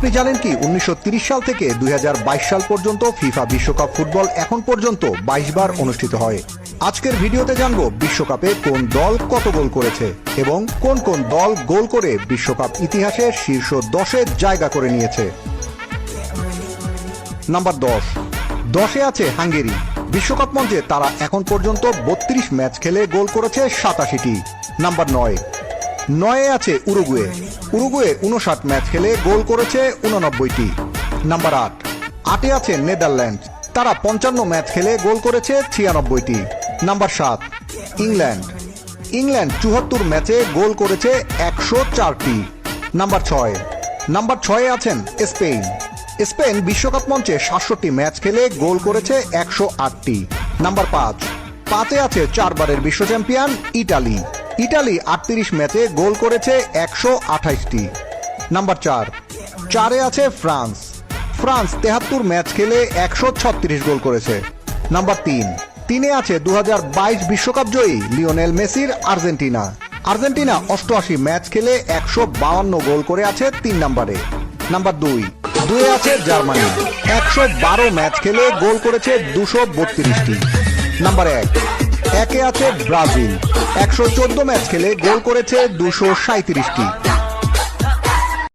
আপনি জানেন কি 1930 সাল থেকে 2022 সাল পর্যন্ত ফিফা বিশ্বকাপ ফুটবল এখন পর্যন্ত 22 বার অনুষ্ঠিত হয়। আজকের ভিডিওতে জানবো বিশ্বকাপে কোন দল কত গোল করেছে এবং কোন কোন দল গোল করে বিশ্বকাপ ইতিহাসে শীর্ষ 10-এ জায়গা করে নিয়েছে। নাম্বার 10-এ আছে হাঙ্গেরি। বিশ্বকাপ মঞ্চে তারা এখন পর্যন্ত 32 ম্যাচ খেলে গোল করেছে 87টি। নাম্বার 9-এ আছে উরুগুয়ে। উরুগুয়ে 59 ম্যাচ খেলে গোল করেছে 89টি। নাম্বার 8-এ আছে নেদারল্যান্ড। তারা 55 ম্যাচ খেলে গোল করেছে 96টি। Number 7 England. ইংল্যান্ড 74 ম্যাচে গোল করেছে 104টি। নাম্বার 6-এ আছেন স্পেন। স্পেন বিশ্বকাপ মঞ্চে 67 ম্যাচ খেলে গোল করেছে 108টি। নাম্বার 5-এ আছে 4 বারের বিশ্ব চ্যাম্পিয়ন ইটালি। ইটালি 38 ম্যাচে গোল করেছে 128টি। নাম্বার 4-এ আছে ফ্রান্স। ফ্রান্স 73 ম্যাচ খেলে 136 গোল করেছে। নাম্বার 3-এ আছে 2022 বিশ্বকাপ জয়ী লিওনেল মেসির আর্জেন্টিনা। আর্জেন্টিনা 88 ম্যাচ খেলে 152 গোল করে আছে 3 নম্বরে। নাম্বার 2-এ আছে জার্মানি। 112 ম্যাচ খেলে গোল করেছে 232টি। নাম্বার 1-এ আছে ব্রাজিল। 114 ম্যাচ খেলে গোল করেছে 237টি।